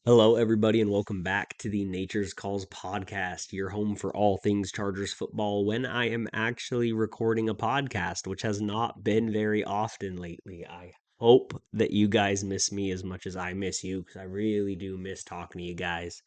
Hello, everybody, and welcome back to the Nature's Calls podcast, your home for all things Chargers football. When I am actually recording a podcast, which has not been very often lately, I hope that you guys miss me as much as I miss you because I really do miss talking to you guys.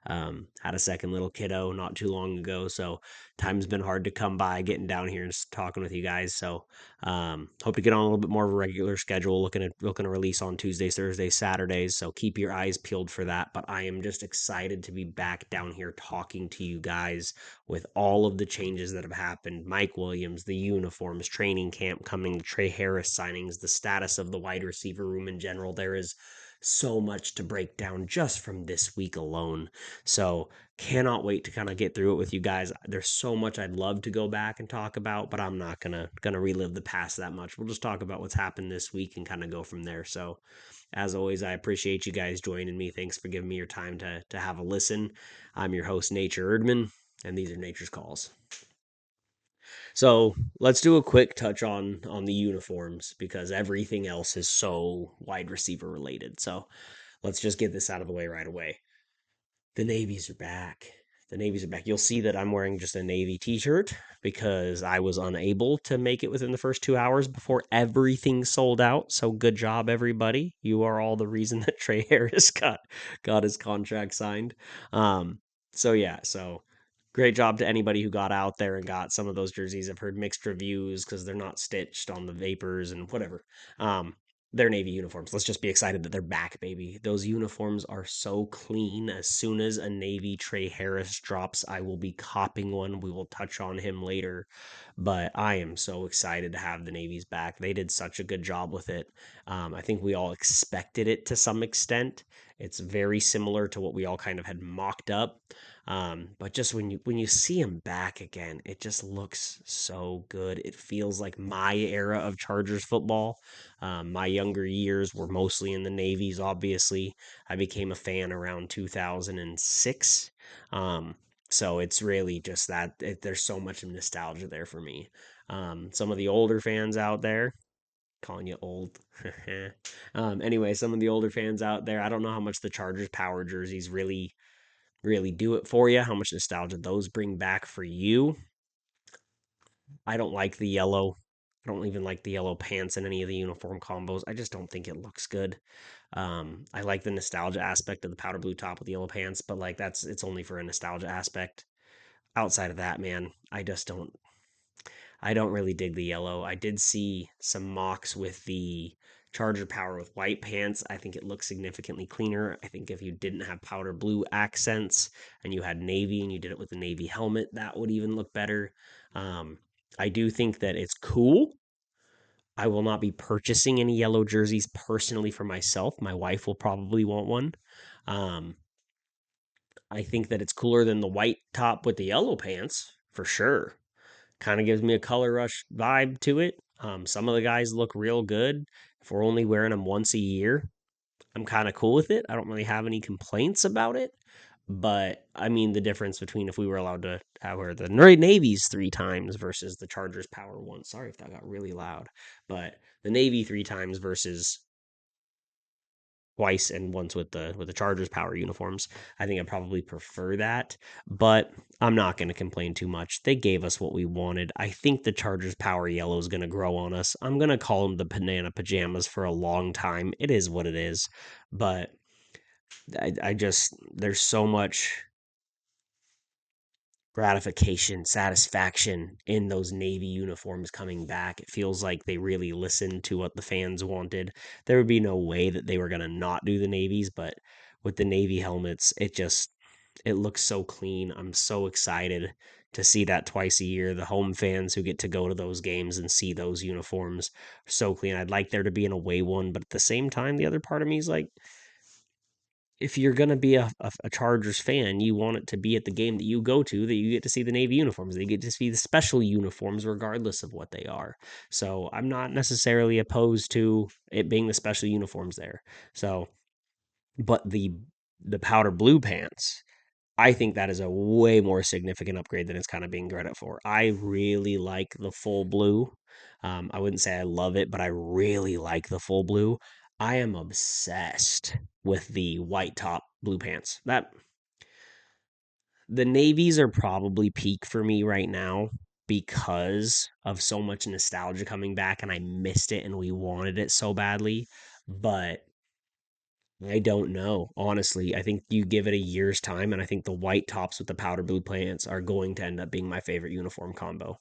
Had a second little kiddo not too long ago, so time's been hard to come by getting down here and talking with you guys. So hope to get on a little bit more of a regular schedule. Looking to release on Tuesdays, Thursdays, Saturdays. So keep your eyes peeled for that. But I am just excited to be back down here talking to you guys with all of the changes that have happened. Mike Williams, the uniforms, training camp coming, the Tre Harris signings, the status of the wide receiver room in general. There is so much to break down just from this week alone. So cannot wait to kind of get through it with you guys. There's so much I'd love to go back and talk about, but I'm not gonna relive the past that much. We'll just talk about what's happened this week and kind of go from there. So as always, I appreciate you guys joining me. Thanks for giving me your time to have a listen. I'm your host, Nature Erdman, and these are Nature's Calls. So let's do a quick touch on the uniforms because everything else is so wide receiver related. So let's just get this out of the way right away. The navies are back. The navies are back. You'll see that I'm wearing just a navy t-shirt because I was unable to make it within the first 2 hours before everything sold out. So good job, everybody. You are all the reason that Tre Harris got his contract signed. Um, so yeah, so great job to anybody who got out there and got some of those jerseys. I've heard mixed reviews because they're not stitched on the vapors and whatever. They're Navy uniforms. Let's just be excited that they're back, baby. Those uniforms are so clean. As soon as a Navy Tre Harris drops, I will be copping one. We will touch on him later. But I am so excited to have the Navies back. They did such a good job with it. I think we all expected it to some extent. It's very similar to what we all kind of had mocked up. But just when you see him back again, it just looks so good. It feels like my era of Chargers football. My younger years were mostly in the Navies, obviously. I became a fan around 2006. So it's really just there's so much nostalgia there for me. Some of the older fans out there, calling you old. Anyway, some of the older fans out there, I don't know how much the Chargers power jerseys really do it for you, how much nostalgia those bring back for you. I don't like the yellow. I don't even like the yellow pants in any of the uniform combos. I just don't think it looks good. I like the nostalgia aspect of the powder blue top with the yellow pants, but like it's only for a nostalgia aspect. Outside of that, man, I don't really dig the yellow. I did see some mocks with the Charger Power with white pants. I think it looks significantly cleaner. I think if you didn't have powder blue accents and you had navy and you did it with a navy helmet, that would even look better. Um, I do think that it's cool. I will not be purchasing any yellow jerseys personally for myself. My wife will probably want one. Um, I think that it's cooler than the white top with the yellow pants for sure. Kind of gives me a color rush vibe to it. Some of the guys look real good. If we're only wearing them once a year, I'm kind of cool with it. I don't really have any complaints about it. But I mean, the difference between if we were allowed to wear the Navy's three times versus the Chargers power once. Sorry if that got really loud, but the Navy three times versus twice and once with the Chargers power uniforms. I think I probably prefer that, but I'm not going to complain too much. They gave us what we wanted. I think the Chargers power yellow is going to grow on us. I'm going to call them the banana pajamas for a long time. It is what it is, but I just there's so much gratification, satisfaction in those Navy uniforms coming back. It feels like they really listened to what the fans wanted. There would be no way that they were going to not do the Navies, but with the Navy helmets, it looks so clean. I'm so excited to see that twice a year. The home fans who get to go to those games and see those uniforms are so clean. I'd like there to be an away one, but at the same time, the other part of me is like, if you're going to be a Chargers fan, you want it to be at the game that you go to that you get to see the Navy uniforms. They get to see the special uniforms regardless of what they are. So I'm not necessarily opposed to it being the special uniforms there. So, but the powder blue pants, I think that is a way more significant upgrade than it's kind of being credit for. I really like the full blue. I wouldn't say I love it, but I really like the full blue. I am obsessed with the white top, blue pants. That the navies are probably peak for me right now because of so much nostalgia coming back and I missed it and we wanted it so badly. But I don't know. Honestly, I think you give it a year's time, and I think the white tops with the powder blue pants are going to end up being my favorite uniform combo.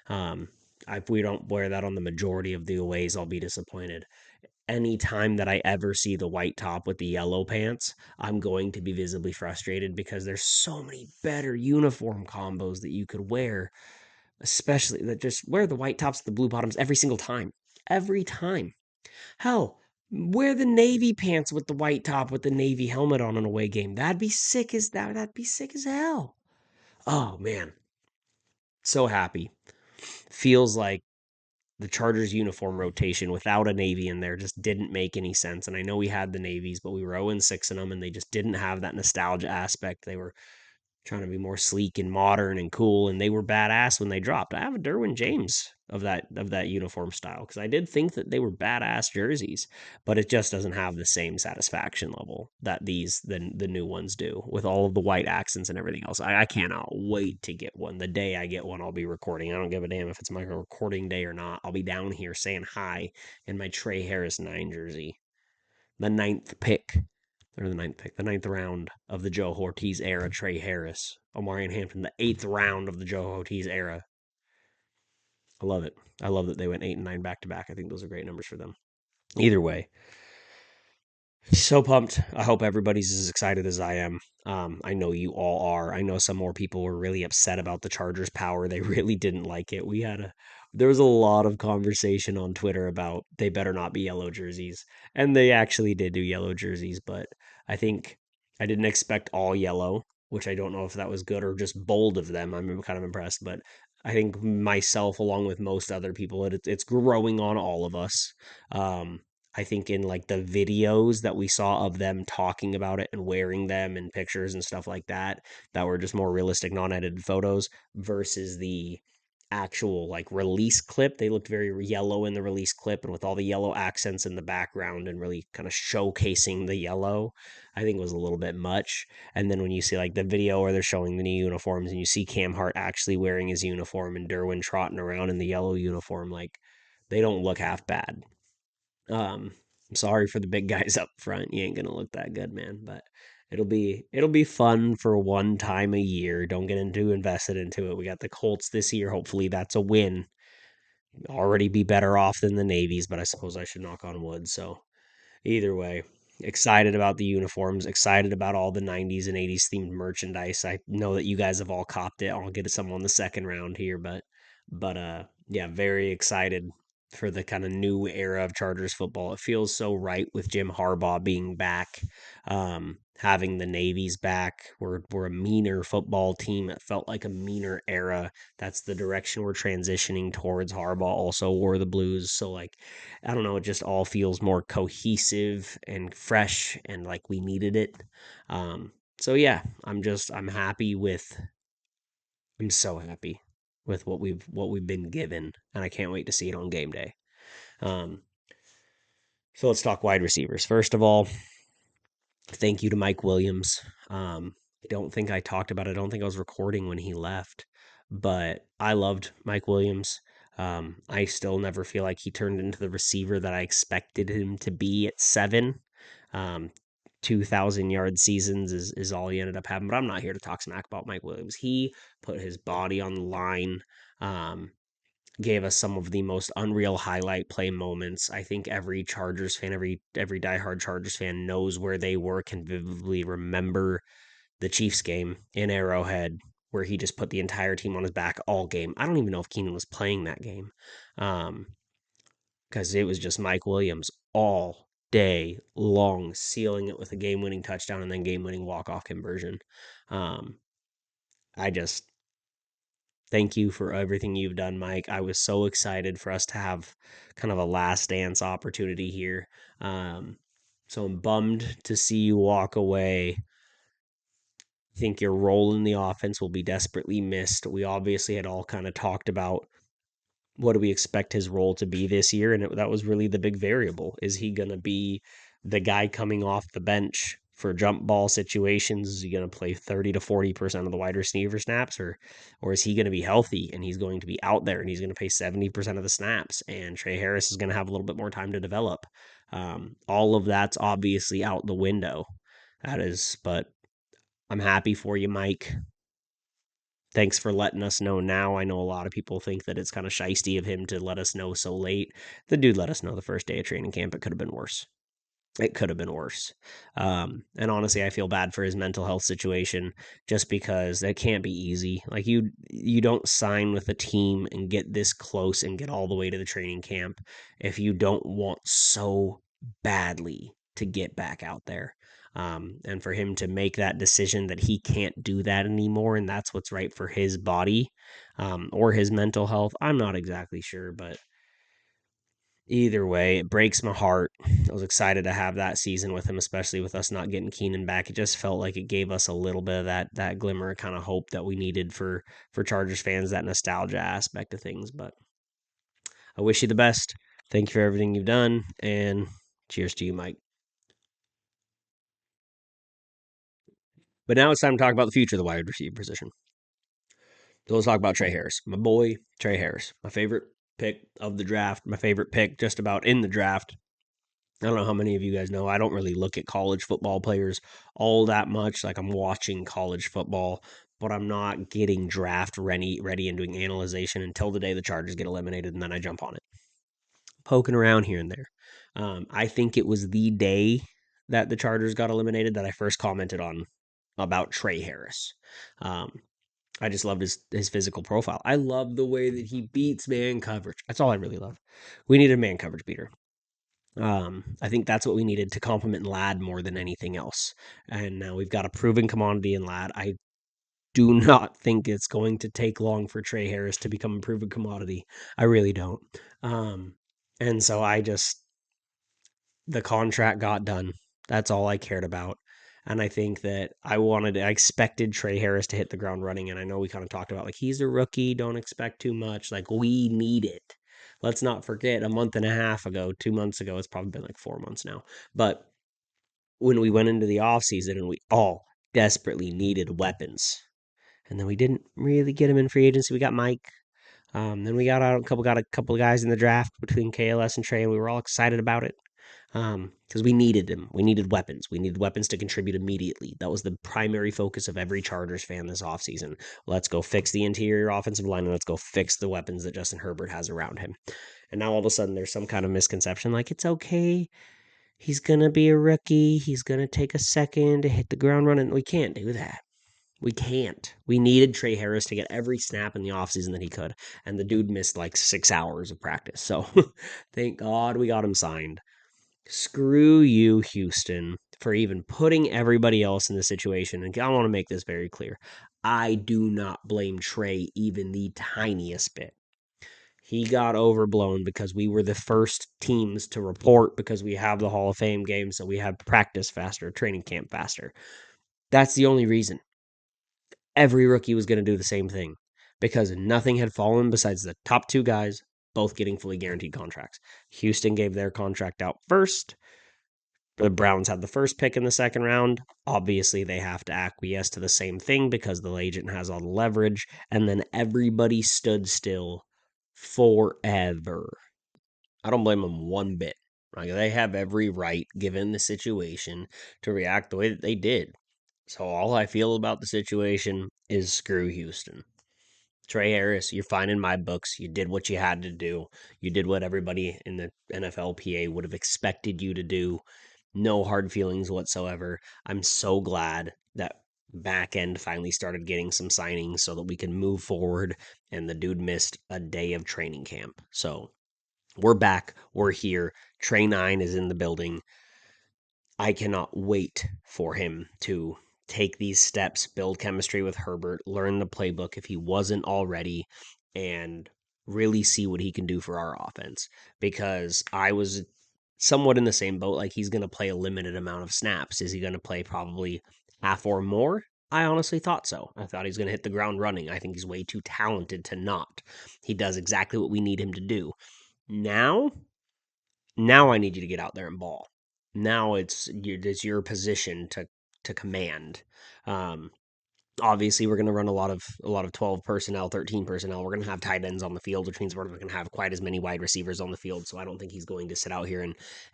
Um, if we don't wear that on the majority of the aways, I'll be disappointed. Anytime that I ever see the white top with the yellow pants, I'm going to be visibly frustrated because there's so many better uniform combos that you could wear, especially that just wear the white tops with the blue bottoms every single time. Every time. Hell, wear the navy pants with the white top with the navy helmet on an away game. That'd be sick as hell. Oh man, so happy. Feels like the Chargers uniform rotation without a navy in there just didn't make any sense. And I know we had the navies, but we were 0-6 in them, and they just didn't have that nostalgia aspect. They were trying to be more sleek and modern and cool, and they were badass when they dropped. I have a Derwin James of that uniform style because I did think that they were badass jerseys, but it just doesn't have the same satisfaction level that the new ones do with all of the white accents and everything else. I cannot wait to get one. The day I get one, I'll be recording. I don't give a damn if it's my recording day or not. I'll be down here saying hi in my Tre Harris 9 jersey, the ninth pick or the ninth pick, the ninth round of the Joe Ortiz era, Tre Harris. Omarion Hampton, the eighth round of the Joe Ortiz era. I love it. I love that they went 8 and 9 back to back. I think those are great numbers for them. Either way, so pumped. I hope everybody's as excited as I am. I know you all are. I know some more people were really upset about the Chargers' power. They really didn't like it. There was a lot of conversation on Twitter about they better not be yellow jerseys. And they actually did do yellow jerseys, but I think I didn't expect all yellow, which I don't know if that was good or just bold of them. I'm kind of impressed, but I think myself, along with most other people, it's growing on all of us. I think in like the videos that we saw of them talking about it and wearing them and pictures and stuff like that, that were just more realistic, non-edited photos versus the actual like release clip. They looked very yellow in the release clip and with all the yellow accents in the background and really kind of showcasing the yellow, I think was a little bit much. And then when you see like the video where they're showing the new uniforms and you see Cam Hart actually wearing his uniform and Derwin trotting around in the yellow uniform, like they don't look half bad. I'm sorry for the big guys up front. You ain't gonna look that good, man. But it'll be fun for one time a year. Don't get into invested into it. We got the Colts this year. Hopefully that's a win. Already be better off than the Navies, but I suppose I should knock on wood. So either way, excited about the uniforms, excited about all the 90s and 80s themed merchandise. I know that you guys have all copped it. I'll get some on the second round here, but yeah, very excited for the kind of new era of Chargers football. It feels so right with Jim Harbaugh being back, having the Navies back. We're a meaner football team. It felt like a meaner era. That's the direction we're transitioning towards. Harbaugh also wore the blues, so like I don't know, it just all feels more cohesive and fresh and like we needed it. So yeah, I'm happy with I'm so happy with what we've been given, and I can't wait to see it on game day. Um, so let's talk wide receivers. First of all, thank you to Mike Williams. I don't think I talked about it. I don't think I was recording when he left, but I loved Mike Williams. I still never feel like he turned into the receiver that I expected him to be at 7. Um, 2,000-yard seasons is all he ended up having, but I'm not here to talk smack about Mike Williams. He put his body on the line. Um, Gave us some of the most unreal highlight play moments. I think every Chargers fan, every diehard Chargers fan knows where they were, can vividly remember the Chiefs game in Arrowhead where he just put the entire team on his back all game. I don't even know if Keenan was playing that game. Because it was just Mike Williams all day long, sealing it with a game-winning touchdown and then game-winning walk-off conversion. Um, I just thank you for everything you've done, Mike. I was so excited for us to have kind of a last dance opportunity here. Um, so I'm bummed to see you walk away. I think your role in the offense will be desperately missed. We obviously had all kind of talked about what do we expect his role to be this year? And that was really the big variable. Is he going to be the guy coming off the bench for jump ball situations? Is he going to play 30 to 40% of the wide receiver snaps, or is he going to be healthy and he's going to be out there and he's going to play 70% of the snaps, and Tre Harris is going to have a little bit more time to develop? All of that's obviously out the window. That is, but I'm happy for you, Mike. Thanks for letting us know now. I know a lot of people think that it's kind of shisty of him to let us know so late. The dude let us know the first day of training camp. It could have been worse. It could have been worse. And honestly, I feel bad for his mental health situation just because that can't be easy. Like you don't sign with a team and get this close and get all the way to the training camp if you don't want so badly to get back out there. And for him to make that decision that he can't do that anymore and that's what's right for his body, or his mental health, I'm not exactly sure, but either way, it breaks my heart. I was excited to have that season with him, especially with us not getting Keenan back. It just felt like it gave us a little bit of that glimmer of kind of hope that we needed for Chargers fans, that nostalgia aspect of things. But I wish you the best. Thank you for everything you've done, and cheers to you, Mike. But now it's time to talk about the future of the wide receiver position. So let's talk about Tre Harris, my boy Tre Harris, my favorite pick of the draft, my favorite pick just about in the draft. I don't know how many of you guys know. I don't really look at college football players all that much. Like I'm watching college football, but I'm not getting draft ready and doing analyzation until the day the Chargers get eliminated, and then I jump on it, poking around here and there. I think it was the day that the Chargers got eliminated that I first commented on about Tre Harris. Um, I just loved his physical profile. I love the way that he beats man coverage. That's all I really love. We need a man coverage beater. I think that's what we needed to complement Lad more than anything else. And now we've got a proven commodity in Lad. I do not think it's going to take long for Tre Harris to become a proven commodity. I really don't. Um, and so the contract got done. That's all I cared about. And I think that I expected Tre Harris to hit the ground running. And I know we kind of talked about like he's a rookie, don't expect too much. Like we need it. Let's not forget a month and a half ago, 2 months ago, it's probably been like 4 months now. But when we went into the offseason and we all desperately needed weapons. And then we didn't really get him in free agency. We got Mike. Then we got a couple of guys in the draft between KLS and Trey, and we were all excited about it because we needed them. We needed weapons. We needed weapons to contribute immediately. That was the primary focus of every Chargers fan this offseason. Let's go fix the interior offensive line and let's go fix the weapons that Justin Herbert has around him. And now all of a sudden there's some kind of misconception like it's okay. He's going to be a rookie. He's going to take a second to hit the ground running. We can't do that. We can't. We needed Tre Harris to get every snap in the offseason that he could. And the dude missed like 6 hours of practice. So thank God we got him signed. Screw you, Houston, for even putting everybody else in the situation. And I want to make this very clear. I do not blame Trey even the tiniest bit. He got overblown because we were the first teams to report because we have the Hall of Fame game, so we have practice faster, training camp faster. That's the only reason. Every rookie was going to do the same thing because nothing had fallen besides the top two guys, both getting fully guaranteed contracts. Houston gave their contract out first. The Browns had the first pick in the second round. Obviously, they have to acquiesce to the same thing because the agent has all the leverage. And then everybody stood still forever. I don't blame them one bit. Like they have every right, given the situation, to react the way that they did. So all I feel about the situation is screw Houston. Tre Harris, you're fine in my books. You did what you had to do. You did what everybody in the NFLPA would have expected you to do. No hard feelings whatsoever. I'm so glad that back end finally started getting some signings so that we can move forward. And the dude missed a day of training camp. So we're back. We're here. Trey 9 is in the building. I cannot wait for him to take these steps, build chemistry with Herbert, learn the playbook if he wasn't already, and really see what he can do for our offense. Because I was somewhat in the same boat. Like he's going to play a limited amount of snaps. Is he going to play probably half or more? I honestly thought so. I thought he's going to hit the ground running. I think he's way too talented to not. He does exactly what we need him to do. Now, now I need you to get out there and ball. Now it's your position to command. Um, Obviously, we're going to run a lot of 12 personnel, 13 personnel. We're going to have tight ends on the field, which means we're not going to have quite as many wide receivers on the field. So I don't think he's going to sit out here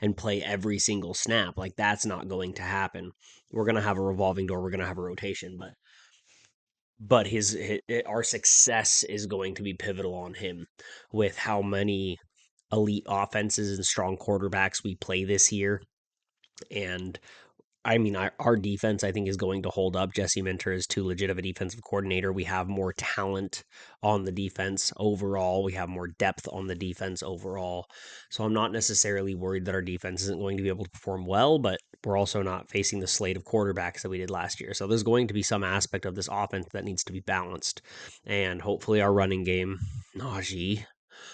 and play every single snap. Like that's not going to happen. We're going to have a revolving door. We're going to have a rotation, but his our success is going to be pivotal on him with how many elite offenses and strong quarterbacks we play this year. And I mean, our defense, I think, is going to hold up. Jesse Minter is too legit of a defensive coordinator. We have more talent on the defense overall. We have more depth on the defense overall. So I'm not necessarily worried that our defense isn't going to be able to perform well, but we're also not facing the slate of quarterbacks that we did last year. So there's going to be some aspect of this offense that needs to be balanced. And hopefully our running game, Najee,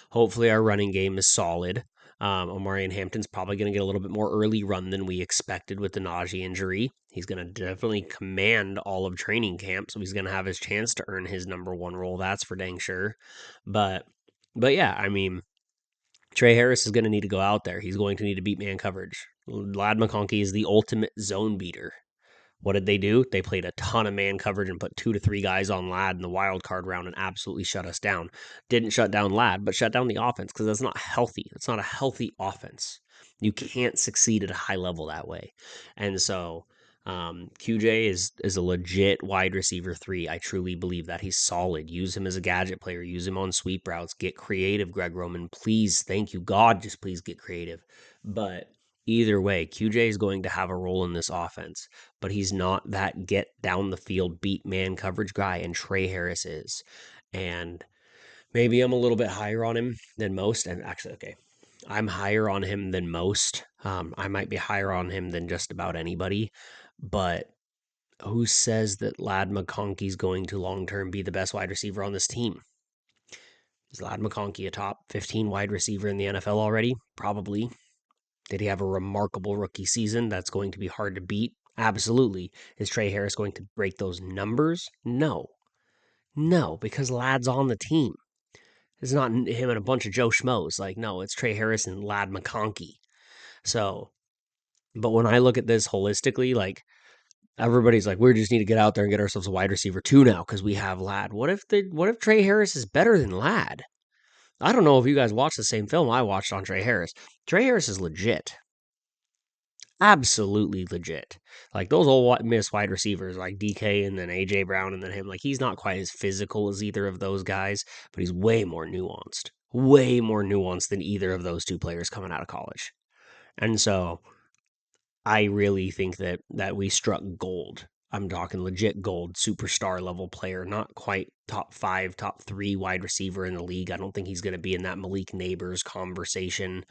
hopefully, our running game is solid. Omarion Hampton's probably going to get a little bit more early run than we expected with the Najee injury. He's going to definitely command all of training camp, so he's going to have his chance to earn his number one role. That's for dang sure. But, but yeah, I mean, Tre Harris is going to need to go out there. He's going to need to beat man coverage. Lad McConkey is the ultimate zone beater. What did they do? They played a ton of man coverage and put 2 to 3 guys on Lad in the wild card round and absolutely shut us down. Didn't shut down Lad, but shut down the offense because that's not healthy. It's not a healthy offense. You can't succeed at a high level that way. And so QJ is a legit wide receiver 3. I truly believe that he's solid. Use him as a gadget player. Use him on sweep routes. Get creative, Greg Roman. Please, thank you, God. Just please get creative. But either way, QJ is going to have a role in this offense, but he's not that get down the field, beat man coverage guy, and Tre Harris is. And maybe I'm a little bit higher on him than most. And actually, okay, I'm higher on him than most. I might be higher on him than just about anybody, but who says that Lad McConkey's going to long term be the best wide receiver on this team? Is Lad McConkey a top 15 wide receiver in the NFL already? Probably. Did he have a remarkable rookie season that's going to be hard to beat? Absolutely. Is Tre Harris going to break those numbers? No. No, because Lad's on the team. It's not him and a bunch of Joe Schmoes. Like, no, it's Tre Harris and Lad McConkey. So, but when I look at this holistically, like, everybody's like, we just need to get out there and get ourselves a wide receiver too now because we have Lad. What if Tre Harris is better than Lad? I don't know if you guys watched the same film I watched on Tre Harris. Tre Harris is legit. Absolutely legit. Like those old Miss wide receivers like DK and then AJ Brown and then him, like he's not quite as physical as either of those guys, but he's way more nuanced. Way more nuanced than either of those two players coming out of college. And so I really think that we struck gold. I'm talking legit gold, superstar level player, not quite top 5, top 3 wide receiver in the league. I don't think he's going to be in that Malik Neighbors conversation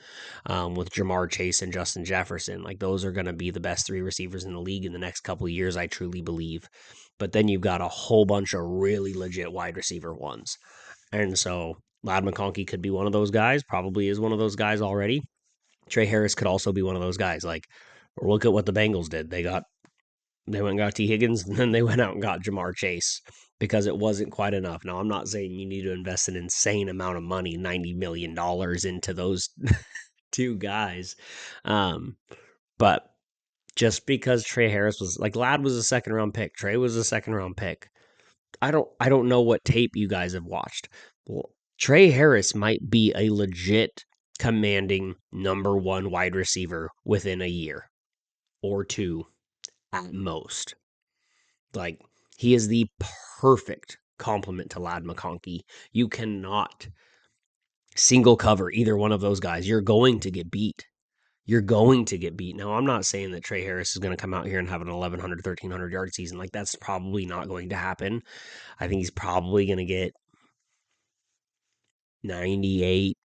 with Jamar Chase and Justin Jefferson. Like those are going to be the best 3 receivers in the league in the next couple of years, I truly believe. But then you've got a whole bunch of really legit wide receiver ones. And so Lad McConkey could be one of those guys, probably is one of those guys already. Tre Harris could also be one of those guys. Like, or look at what the Bengals did. They went and got T. Higgins, and then they went out and got Jamar Chase because it wasn't quite enough. Now, I'm not saying you need to invest an insane amount of money, $90 million into those 2 guys. But just because Tre Harris was like Lad was a second round pick, Tre was a second round pick. I don't know what tape you guys have watched. Well, Tre Harris might be a legit commanding number 1 wide receiver within a year or 2 at most. Like, he is the perfect complement to Lad McConkey. You cannot single cover either one of those guys. You're going to get beat. You're going to get beat. Now, I'm not saying that Tre Harris is going to come out here and have an 1,100, 1,300 yard season. Like, that's probably not going to happen. I think he's probably going to get 98,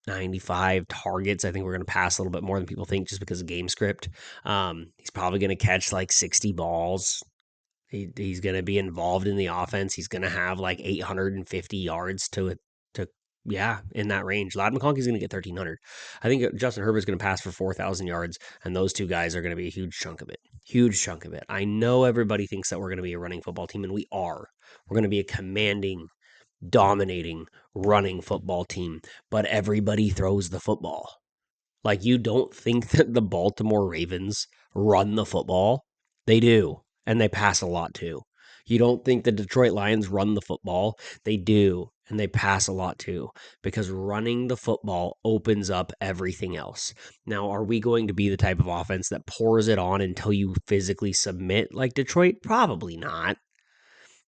95 targets. I think we're going to pass a little bit more than people think just because of game script. He's probably going to catch like 60 balls. He's going to be involved in the offense. He's going to have like 850 yards to Yeah, in that range. Ladd McConkey's going to get 1,300. I think Justin Herbert's going to pass for 4,000 yards, and those two guys are going to be a huge chunk of it. Huge chunk of it. I know everybody thinks that we're going to be a running football team, and we are. We're going to be a commanding, dominating, running football team, but everybody throws the football. Like, you don't think that the Baltimore Ravens run the football? They do, and they pass a lot too. You don't think the Detroit Lions run the football? They do, and they pass a lot too, because running the football opens up everything else. Now, are we going to be the type of offense that pours it on until you physically submit like Detroit? Probably not.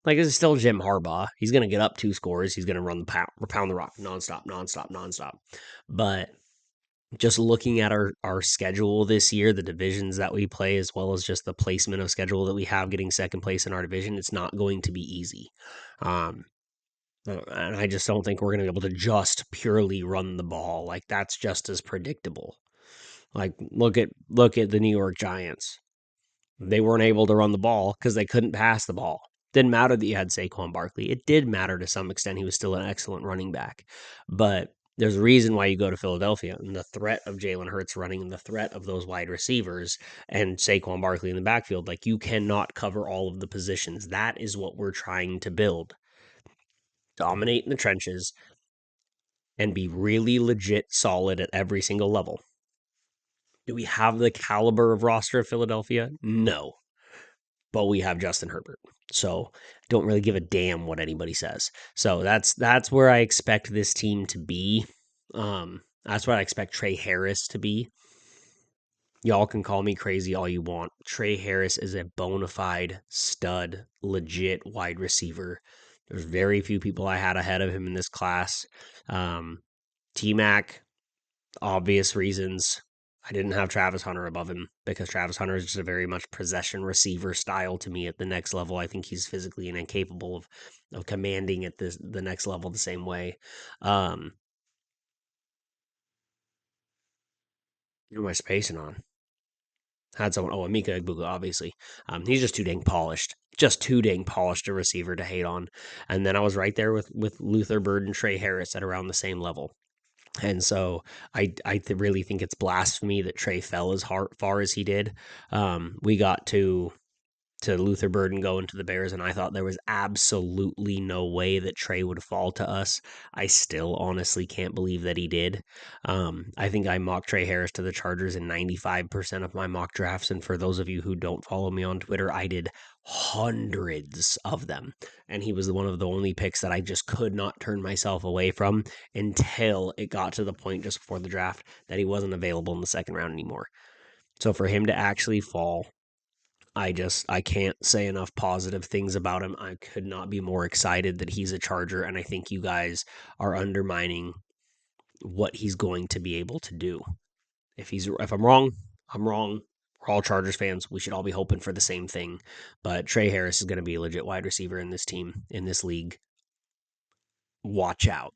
Like, this is still Jim Harbaugh. He's going to get up 2 scores. He's going to run the pound the rock nonstop, nonstop, nonstop. But just looking at our schedule this year, the divisions that we play, as well as just the placement of schedule that we have getting second place in our division, it's not going to be easy. Um, and I just don't think we're going to be able to just purely run the ball. Like, that's just as predictable. Like, look at the New York Giants. They weren't able to run the ball because they couldn't pass the ball. Didn't matter that you had Saquon Barkley. It did matter to some extent. He was still an excellent running back. But there's a reason why you go to Philadelphia, and the threat of Jalen Hurts running and the threat of those wide receivers and Saquon Barkley in the backfield. Like, you cannot cover all of the positions. That is what we're trying to build. Dominate in the trenches and be really legit solid at every single level. Do we have the caliber of roster of Philadelphia? No, but we have Justin Herbert. So don't really give a damn what anybody says. So that's where I expect this team to be. That's what I expect Tre Harris to be. Y'all can call me crazy all you want. Tre Harris is a bona fide stud, legit wide receiver. There's very few people I had ahead of him in this class. T Mac, obvious reasons. I didn't have Travis Hunter above him because Travis Hunter is just a very much possession receiver style to me at the next level. I think he's physically incapable of commanding at the next level the same way. Who am I spacing on? Had someone, Emeka Egbuka, obviously. He's just too dang polished. Just too dang polished a receiver to hate on. And then I was right there with Luther Bird and Tre Harris at around the same level. And so I really think it's blasphemy that Trey fell as far as he did. We got to Luther Burden going to the Bears, and I thought there was absolutely no way that Trey would fall to us. I still honestly can't believe that he did. I think I mocked Tre Harris to the Chargers in 95% of my mock drafts, and for those of you who don't follow me on Twitter, I did hundreds of them, and he was one of the only picks that I just could not turn myself away from until it got to the point just before the draft that he wasn't available in the second round anymore. So for him to actually fall, I can't say enough positive things about him. I could not be more excited that he's a Charger, and I think you guys are undermining what he's going to be able to do. If I'm wrong, I'm wrong. We're all Chargers fans. We should all be hoping for the same thing. But Tre Harris is going to be a legit wide receiver in this team, in this league. Watch out.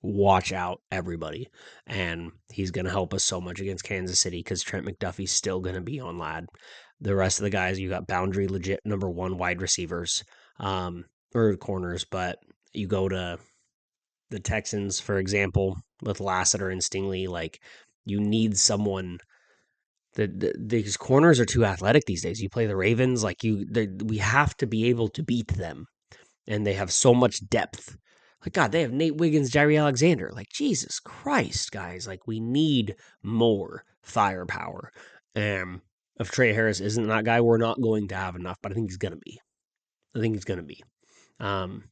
Watch out, everybody. And he's going to help us so much against Kansas City because Trent McDuffie's still going to be on Ladd. The rest of the guys, you got boundary legit number one wide receivers or corners, but you go to the Texans, for example, with Lassiter and Stingley, like you need someone. These corners are too athletic these days. You play the Ravens, like we have to be able to beat them, and they have so much depth. Like, God, they have Nate Wiggins, Jairi Alexander. Like, Jesus Christ, guys. Like, we need more firepower. If Tre Harris isn't that guy, we're not going to have enough, but I think he's going to be. I think he's going to be. And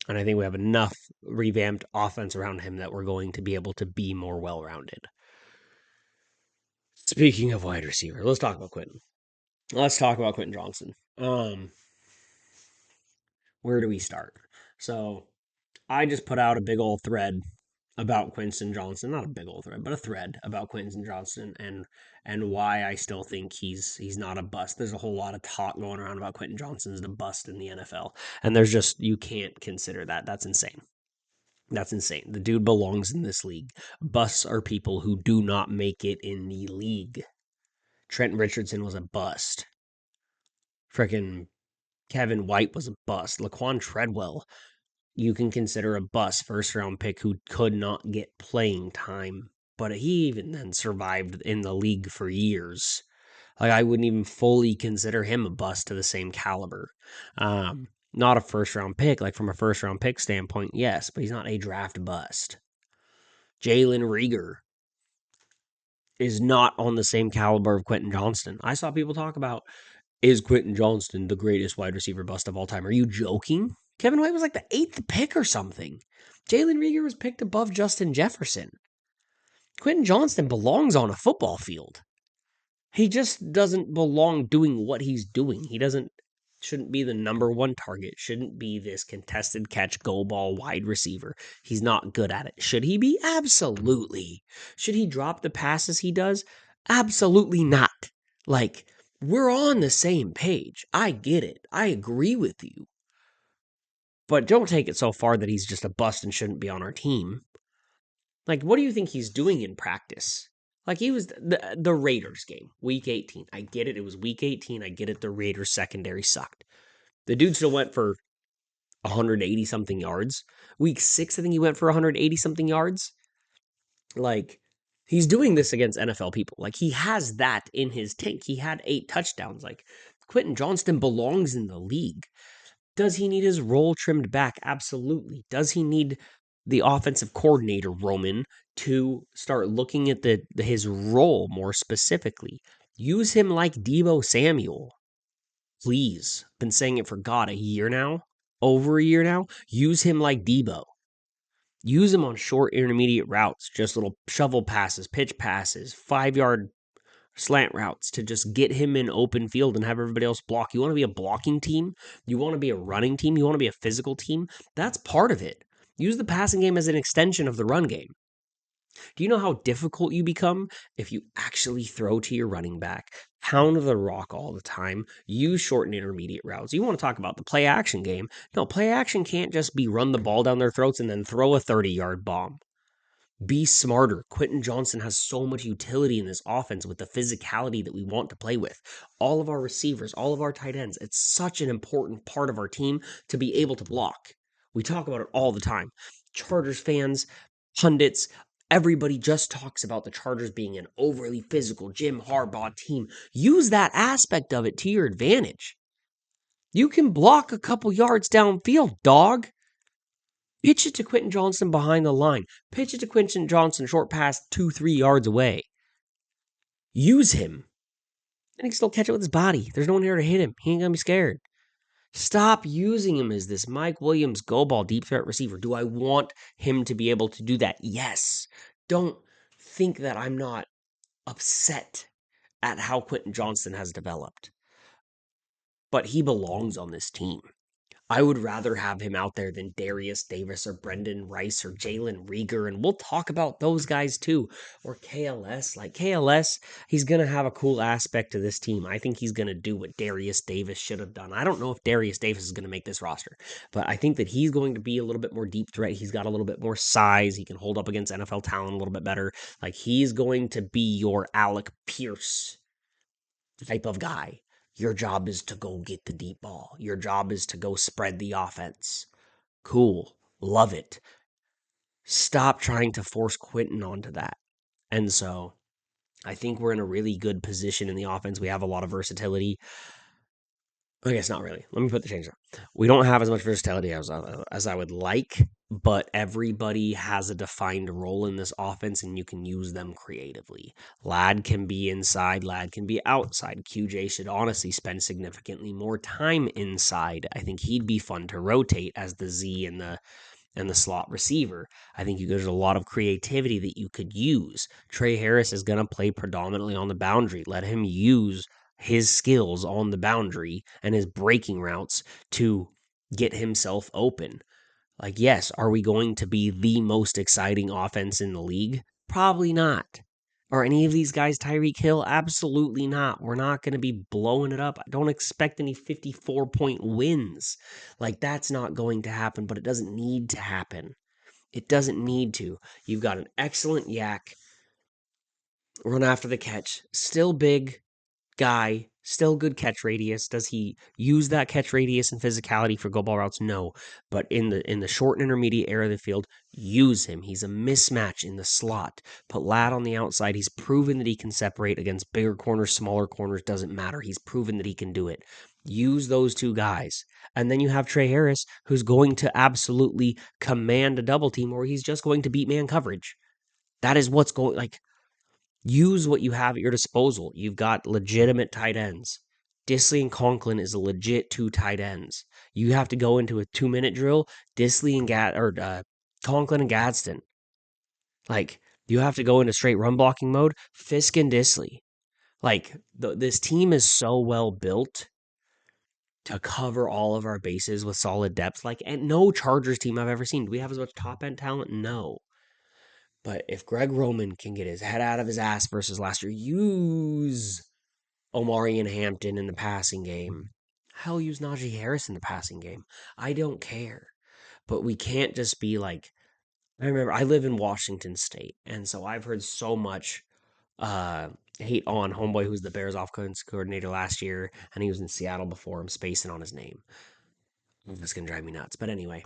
I think we have enough revamped offense around him that we're going to be able to be more well rounded. Speaking of wide receiver, let's talk about Quentin. Let's talk about Quentin Johnson. Where do we start? So I just put out a big old thread about Quentin Johnson, not a big old thread, but a thread about Quentin Johnson and why I still think he's not a bust. There's a whole lot of talk going around about Quentin Johnson's the bust in the NFL, and there's just you can't consider that. That's insane. That's insane. The dude belongs in this league. Busts are people who do not make it in the league. Trent Richardson was a bust. Freaking Kevin White was a bust. Laquan Treadwell you can consider a bust first round pick who could not get playing time, but he even then survived in the league for years. Like, I wouldn't even fully consider him a bust to the same caliber. Not a first round pick, like from a first round pick standpoint, yes, but he's not a draft bust. Jalen Rieger is not on the same caliber of Quentin Johnston. I saw people talk about, is Quentin Johnston the greatest wide receiver bust of all time? Are you joking? Kevin White was like the 8th pick or something. Jalen Rieger was picked above Justin Jefferson. Quentin Johnston belongs on a football field. He just doesn't belong doing what he's doing. Shouldn't be the number one target, shouldn't be this contested catch go ball wide receiver. He's not good at it. Should he be? Absolutely. Should he drop the passes he does? Absolutely not. Like, we're on the same page. I get it. I agree with you. But don't take it so far that he's just a bust and shouldn't be on our team. Like, what do you think he's doing in practice? Like, he was the Raiders game, week 18. I get it. It was week 18. I get it. The Raiders secondary sucked. The dude still went for 180 something yards. Week 6, I think he went for 180 something yards. Like, he's doing this against NFL people. Like, he has that in his tank. He had 8 touchdowns. Like, Quentin Johnston belongs in the league. Does he need his role trimmed back? Absolutely. Does he need the offensive coordinator, Roman, to start looking at his role more specifically? Use him like Deebo Samuel. Please. Been saying it for God, a year now? Over a year now? Use him like Deebo. Use him on short intermediate routes, just little shovel passes, pitch passes, 5-yard slant routes to just get him in open field and have everybody else block. You want to be a blocking team? You want to be a running team? You want to be a physical team? That's part of it. Use the passing game as an extension of the run game. Do you know how difficult you become if you actually throw to your running back, pound the rock all the time, use short and intermediate routes? You want to talk about the play action game? No, play action can't just be run the ball down their throats and then throw a 30-yard bomb. Be smarter. Quentin Johnston has so much utility in this offense with the physicality that we want to play with. All of our receivers, all of our tight ends, it's such an important part of our team to be able to block. We talk about it all the time. Chargers fans, pundits, everybody just talks about the Chargers being an overly physical Jim Harbaugh team. Use that aspect of it to your advantage. You can block a couple yards downfield, dog. Pitch it to Quentin Johnston behind the line. Pitch it to Quentin Johnston short pass 2-3 yards away. Use him. And he can still catch it with his body. There's no one here to hit him. He ain't going to be scared. Stop using him as this Mike Williams go ball deep threat receiver. Do I want him to be able to do that? Yes. Don't think that I'm not upset at how Quentin Johnston has developed. But he belongs on this team. I would rather have him out there than Darius Davis or Brendan Rice or Jalen Rieger, and we'll talk about those guys too. Or KLS. Like KLS, he's going to have a cool aspect to this team. I think he's going to do what Darius Davis should have done. I don't know if Darius Davis is going to make this roster, but I think that he's going to be a little bit more deep threat. He's got a little bit more size. He can hold up against NFL talent a little bit better. Like, he's going to be your Alec Pierce type of guy. Your job is to go get the deep ball. Your job is to go spread the offense. Cool. Love it. Stop trying to force Quentin onto that. And so I think we're in a really good position in the offense. We have a lot of versatility. I guess not really. Let me put the change up. We don't have as much versatility as I would like, but everybody has a defined role in this offense, and you can use them creatively. Ladd can be inside. Ladd can be outside. QJ should honestly spend significantly more time inside. I think he'd be fun to rotate as the Z and the slot receiver. I think there's a lot of creativity that you could use. Tre Harris is going to play predominantly on the boundary. Let him use his skills on the boundary and his breaking routes to get himself open. Like, yes, are we going to be the most exciting offense in the league? Probably not. Are any of these guys Tyreek Hill? Absolutely not. We're not going to be blowing it up. I don't expect any 54-point wins. Like, that's not going to happen, but it doesn't need to happen. It doesn't need to. You've got an excellent yak, run after the catch, still big guy, Still good catch radius. Does he use that catch radius and physicality for go ball routes? No. But in the short and intermediate area of the field, use him. He's a mismatch in the slot. Put Ladd on the outside. He's proven that he can separate against bigger corners, smaller corners, doesn't matter. He's proven that he can do it. Use those two guys. And then you have Tre Harris, who's going to absolutely command a double team, or he's just going to beat man coverage. That is what's going, like, use what you have at your disposal. You've got legitimate tight ends. Disley and Conklin is a legit two tight ends. You have to go into a 2-minute drill. Disley and Conklin and Gadsden. Like, you have to go into straight run blocking mode. Fisk and Disley. Like, this team is so well built to cover all of our bases with solid depth. Like, and no Chargers team I've ever seen. Do we have as much top end talent? No. But if Greg Roman can get his head out of his ass versus last year, use Omari and Hampton in the passing game. Hell, use Najee Harris in the passing game. I don't care. But we can't just be like, I remember I live in Washington State, and so I've heard so much hate on Homeboy, who's the Bears offense coordinator last year, and he was in Seattle before. I'm spacing on his name. That's going to drive me nuts. But anyway,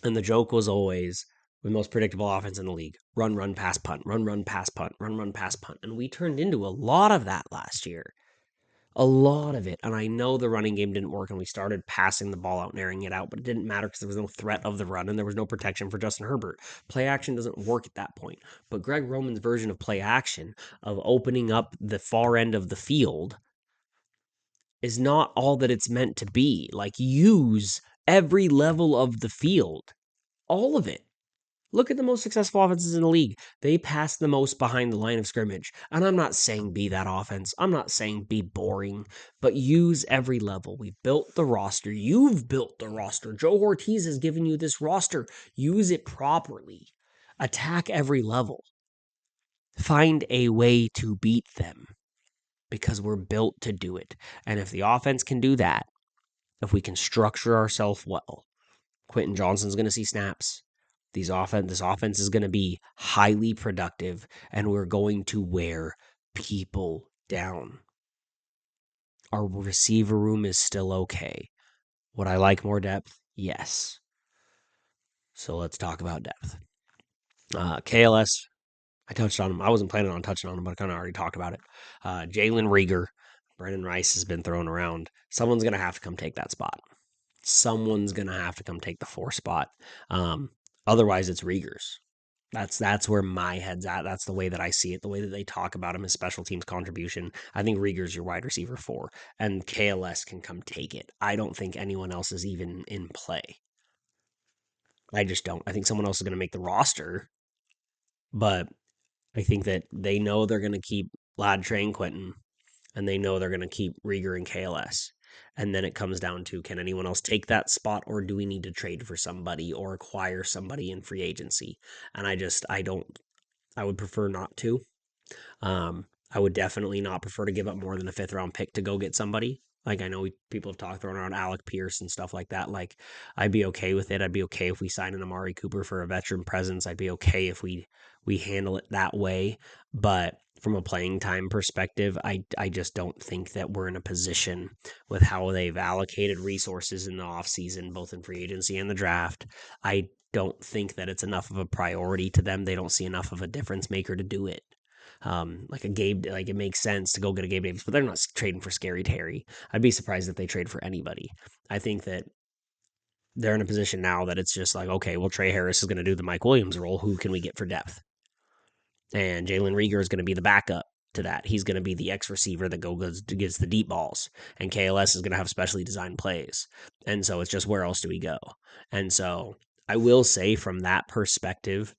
and the joke was always the most predictable offense in the league: run, run, pass, punt, run, run, pass, punt, run, run, pass, punt. And we turned into a lot of that last year. A lot of it. And I know the running game didn't work and we started passing the ball out and airing it out, but it didn't matter because there was no threat of the run and there was no protection for Justin Herbert. Play action doesn't work at that point. But Greg Roman's version of play action, of opening up the far end of the field, is not all that it's meant to be. Like, use every level of the field, all of it. Look at the most successful offenses in the league. They pass the most behind the line of scrimmage. And I'm not saying be that offense. I'm not saying be boring, but use every level. We've built the roster. You've built the roster. Joe Ortiz has given you this roster. Use it properly. Attack every level. Find a way to beat them because we're built to do it. And if the offense can do that, if we can structure ourselves well, Quentin Johnston's going to see snaps. This offense is going to be highly productive, and we're going to wear people down. Our receiver room is still okay. Would I like more depth? Yes. So let's talk about depth. KLS, I touched on him. I wasn't planning on touching on him, but I kind of already talked about it. Jalen Rieger, Brendan Rice has been thrown around. Someone's going to have to come take that spot. Someone's going to have to come take the 4 spot. Otherwise, it's Rieger's. That's where my head's at. That's the way that I see it. The way that they talk about him as special teams contribution. I think Rieger's your wide receiver 4, and KLS can come take it. I don't think anyone else is even in play. I just don't. I think someone else is going to make the roster, but I think that they know they're going to keep Ladd, Tre, and Quentin, and they know they're going to keep Rieger and KLS. And then it comes down to, can anyone else take that spot, or do we need to trade for somebody or acquire somebody in free agency? And I would prefer not to. I would definitely not prefer to give up more than a 5th round pick to go get somebody. Like, I know people have talked throwing around Alec Pierce and stuff like that. Like, I'd be okay with it. I'd be okay if we sign an Amari Cooper for a veteran presence. I'd be okay if we handle it that way. But from a playing time perspective, I just don't think that we're in a position with how they've allocated resources in the offseason, both in free agency and the draft. I don't think that it's enough of a priority to them. They don't see enough of a difference maker to do it. Like it makes sense to go get a Gabe Davis, but they're not trading for Scary Terry. I'd be surprised if they trade for anybody. I think that they're in a position now that it's just like, okay, well, Tre Harris is going to do the Mike Williams role. Who can we get for depth? And Jalen Rieger is going to be the backup to that. He's going to be the X receiver that gets the deep balls, and KLS is going to have specially designed plays. And so it's just, where else do we go? And so I will say, from that perspective,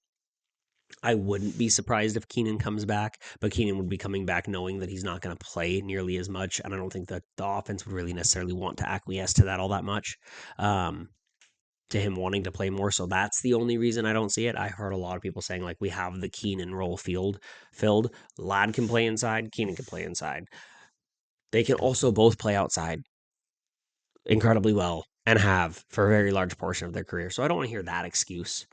I wouldn't be surprised if Keenan comes back, but Keenan would be coming back knowing that he's not going to play nearly as much, and I don't think that the offense would really necessarily want to acquiesce to that all that much, to him wanting to play more. So that's the only reason I don't see it. I heard a lot of people saying, like, we have the Keenan role filled. Ladd can play inside. Keenan can play inside. They can also both play outside incredibly well and have for a very large portion of their career. So I don't want to hear that excuse.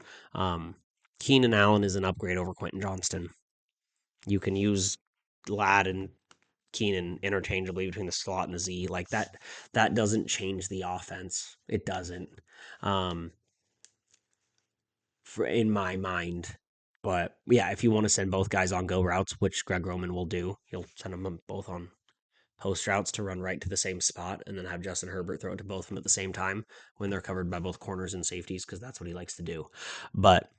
Keenan Allen is an upgrade over Quentin Johnston. You can use Ladd and Keenan interchangeably between the slot and the Z. Like that doesn't change the offense. It doesn't. Um, in my mind. But yeah, if you want to send both guys on go routes, which Greg Roman will do, he'll send them both on post routes to run right to the same spot and then have Justin Herbert throw it to both of them at the same time when they're covered by both corners and safeties because that's what he likes to do. But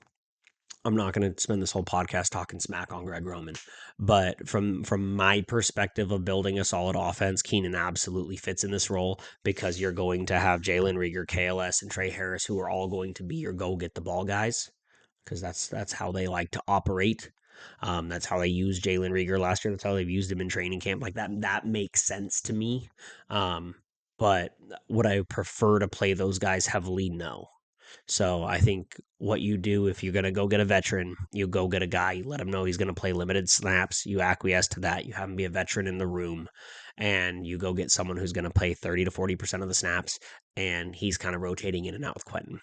I'm not going to spend this whole podcast talking smack on Greg Roman, but from my perspective of building a solid offense, Keenan absolutely fits in this role because you're going to have Jalen Rieger, KLS, and Tre Harris, who are all going to be your go get the ball guys because that's how they like to operate. That's how they used Jalen Rieger last year. That's how they've used him in training camp. Like that, that makes sense to me. But would I prefer to play those guys heavily? No. So I think what you do if you're going to go get a veteran, you go get a guy, you let him know he's going to play limited snaps, you acquiesce to that, you have him be a veteran in the room, and you go get someone who's going to play 30 to 40% of the snaps, and he's kind of rotating in and out with Quentin.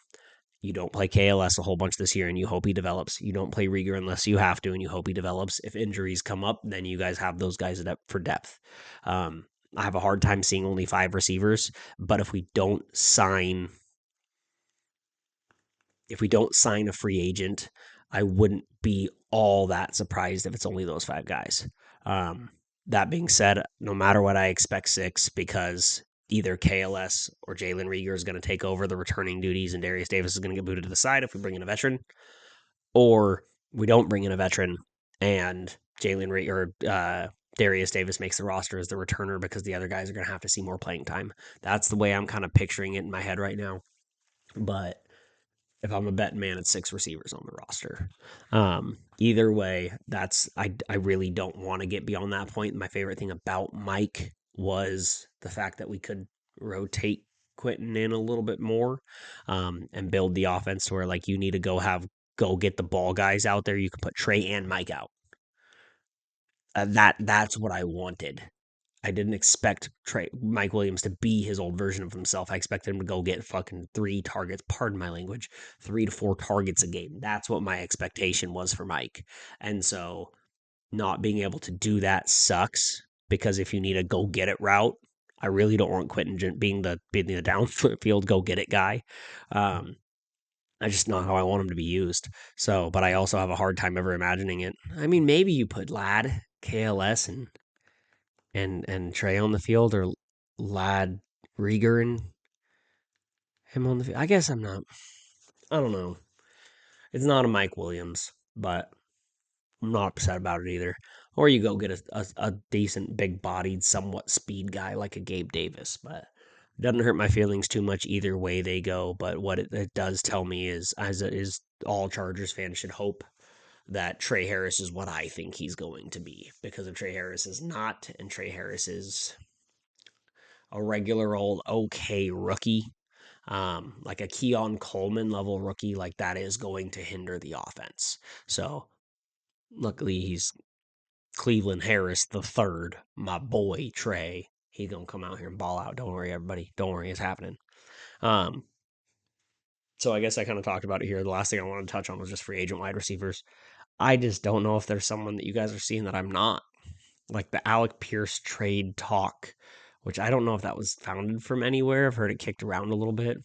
You don't play KLS a whole bunch this year and you hope he develops. You don't play Rieger unless you have to and you hope he develops. If injuries come up, then you guys have those guys for depth. I have a hard time seeing only 5 receivers, but if we don't sign a free agent, I wouldn't be all that surprised if it's only those 5 guys. Um, that being said, no matter what, I expect 6 because either KLS or Jalen Rieger is going to take over the returning duties and Darius Davis is going to get booted to the side if we bring in a veteran, or we don't bring in a veteran and Jalen Rieger or Darius Davis makes the roster as the returner because the other guys are going to have to see more playing time. That's the way I'm kind of picturing it in my head right now. But if I'm a betting man, it's 6 receivers on the roster. Either way, I really don't want to get beyond that point. My favorite thing about Mike was the fact that we could rotate Quentin in a little bit more and build the offense to where like you need to go get the ball guys out there. You can put Trey and Mike out. That's what I wanted. I didn't expect Mike Williams to be his old version of himself. I expected him to go get fucking 3 targets, pardon my language, 3 to 4 targets a game. That's what my expectation was for Mike. And so not being able to do that sucks because if you need a go get it route, I really don't want Quentin being the downfield go get it guy. I just not how I want him to be used. So, but I also have a hard time ever imagining it. I mean, maybe you put Lad, KLS, and Trey on the field, or Lad, Rieger, and him on the field. I guess I'm not. I don't know. It's not a Mike Williams, but I'm not upset about it either. Or you go get a decent, big bodied, somewhat speed guy like a Gabe Davis, but it doesn't hurt my feelings too much either way they go. But what it does tell me is, as it is, all Chargers fans should hope that Tre Harris is what I think he's going to be. Because if Tre Harris is not, and Tre Harris is a regular old okay rookie, like a Keon Coleman level rookie, like that is going to hinder the offense. So luckily he's Cleveland Harris the third, my boy Trey. He's gonna come out here and ball out. Don't worry, everybody. Don't worry, it's happening. Um, so I guess I kind of talked about it here. The last thing I wanted to touch on was just free agent wide receivers. I just don't know if there's someone that you guys are seeing that I'm not. Like the Alec Pierce trade talk, which I don't know if that was founded from anywhere. I've heard it kicked around a little bit.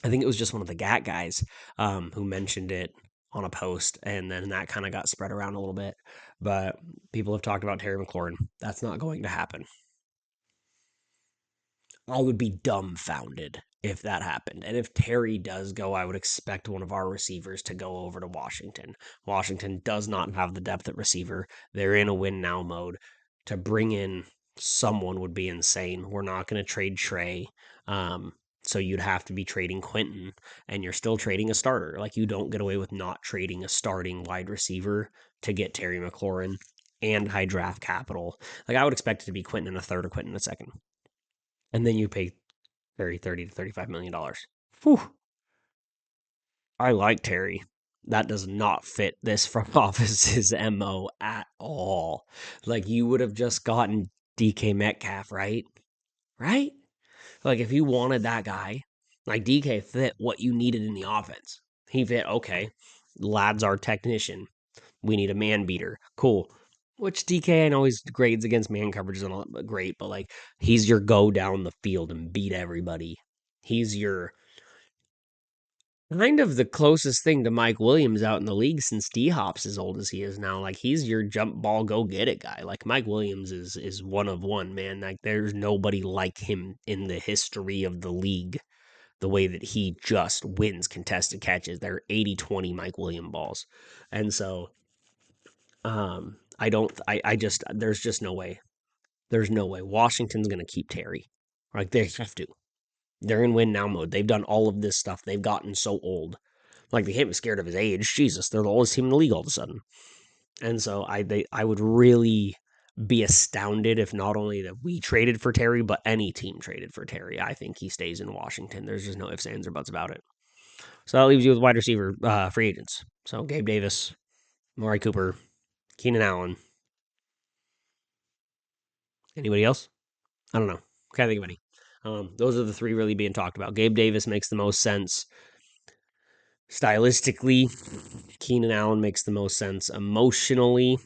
I think it was just one of the GAT guys who mentioned it on a post, and then that kind of got spread around a little bit. But people have talked about Terry McLaurin. That's not going to happen. I would be dumbfounded if that happened. And if Terry does go, I would expect one of our receivers to go over to Washington. Washington does not have the depth at receiver. They're in a win now mode. To bring in someone would be insane. We're not going to trade Trey. So you'd have to be trading Quentin, and you're still trading a starter. Like you don't get away with not trading a starting wide receiver to get Terry McLaurin and high draft capital. Like I would expect it to be Quentin in a third or Quentin in a second, and then you pay Terry $30 to $35 million. Whew. I like Terry. That does not fit this front office's MO at all. Like you would have just gotten DK Metcalf, right? Right? Like if you wanted that guy, like DK fit what you needed in the offense. He fit, okay, lad's our technician. We need a man beater. Cool. Which DK I know his grades against man coverages and all great, but like he's your go down the field and beat everybody. He's your kind of the closest thing to Mike Williams out in the league since D Hop's as old as he is now. Like he's your jump ball go get it guy. Like Mike Williams is one of one, man. Like there's nobody like him in the history of the league. The way that he just wins contested catches. They're 80-20 Mike Williams balls. And so I don't I just there's just no way. There's no way. Washington's gonna keep Terry. Like they have to. They're in win now mode. They've done all of this stuff. They've gotten so old. Like they can't be scared of his age. Jesus, they're the oldest team in the league all of a sudden. And so I would really be astounded if not only that we traded for Terry, but any team traded for Terry. I think he stays in Washington. There's just no ifs, ands, or buts about it. So that leaves you with wide receiver free agents. So Gabe Davis, Maury Cooper, Keenan Allen. Anybody else? I don't know. Can't think of any. Those are the three really being talked about. Gabe Davis makes the most sense stylistically. Keenan Allen makes the most sense emotionally.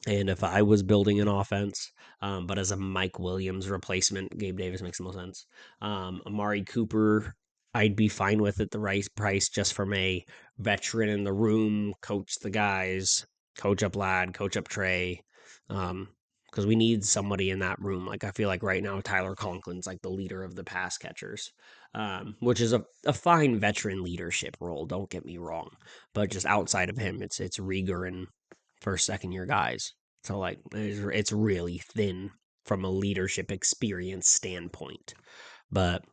And if I was building an offense, but as a Mike Williams replacement, Gabe Davis makes the most sense. Amari Cooper, I'd be fine with at the right price just from a veteran in the room, coach the guys, coach up Lad, coach up Trey. Because we need somebody in that room. Like I feel like right now Tyler Conklin's like the leader of the pass catchers, which is a fine veteran leadership role. Don't get me wrong, but just outside of him, it's Rieger and first, second year guys. So like it's really thin from a leadership experience standpoint. But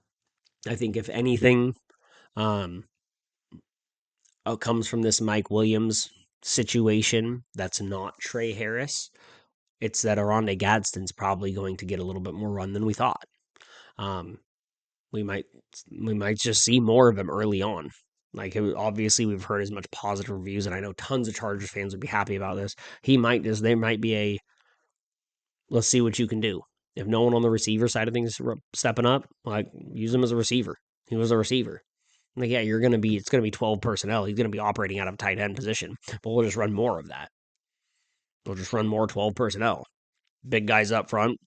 I think if anything um comes from this Mike Williams situation that's not Tre Harris, it's that Aronde Gadsden's probably going to get a little bit more run than we thought. Um we might we might just see more of him early on. Like obviously we've heard as much positive reviews, and I know tons of Chargers fans would be happy about this. He might just there might be a let's see what you can do. If no one on the receiver side of things is stepping up, like use him as a receiver. He was a receiver. Like, yeah, it's going to be 12 personnel. He's going to be operating out of tight end position, but we'll just run more of that. We'll just run more 12 personnel. Big guys up front,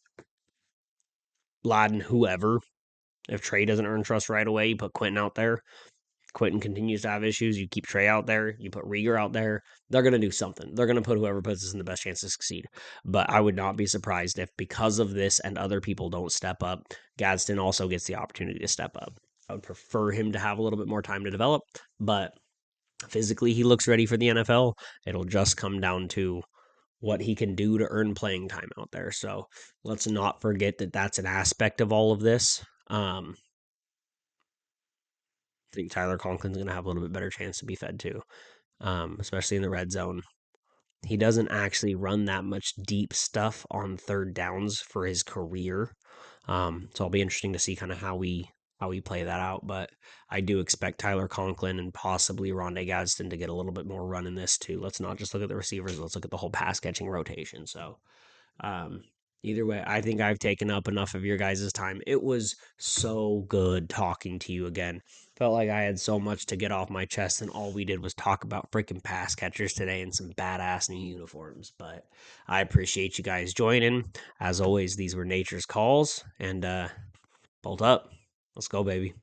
Laden, whoever. If Trey doesn't earn trust right away, you put Quentin out there. Quentin continues to have issues. You keep Trey out there. You put Rieger out there. They're going to do something. They're going to put whoever puts us in the best chance to succeed. But I would not be surprised if because of this and other people don't step up, Gadsden also gets the opportunity to step up. I would prefer him to have a little bit more time to develop, but physically he looks ready for the NFL. It'll just come down to what he can do to earn playing time out there. So let's not forget that that's an aspect of all of this. I think Tyler Conklin's going to have a little bit better chance to be fed too, especially in the red zone. He doesn't actually run that much deep stuff on third downs for his career, so it'll be interesting to see kind of how we play that out. But I do expect Tyler Conklin and possibly Rondé Gadsden to get a little bit more run in this too. Let's not just look at the receivers; let's look at the whole pass catching rotation. So um, either way, I think I've taken up enough of your guys' time. It was so good talking to you again. Felt like I had so much to get off my chest, and all we did was talk about freaking pass catchers today and some badass new uniforms. But I appreciate you guys joining. As always, these were Nature's Calls, and bolt up. Let's go, baby.